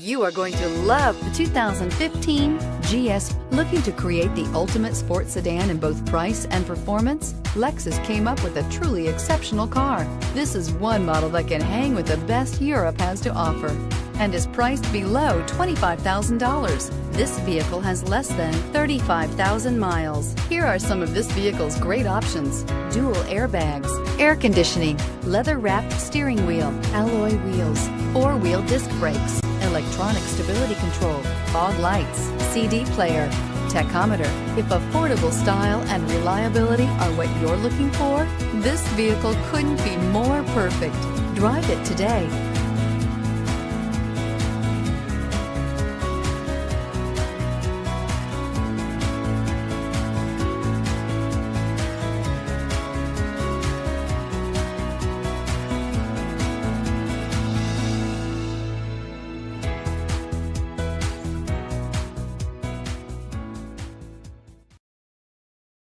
You are going to love the 2015 GS. Looking to create the ultimate sports sedan in both price and performance? Lexus came up with a truly exceptional car. This is one model that can hang with the best Europe has to offer and is priced below $25,000. This vehicle has less than 35,000 miles. Here are some of this vehicle's great options: dual airbags, air conditioning, leather-wrapped steering wheel, alloy wheels, four-wheel disc brakes, electronic stability control, fog lights, CD player, tachometer. If affordable style and reliability are what you're looking for, this vehicle couldn't be more perfect. Drive it today.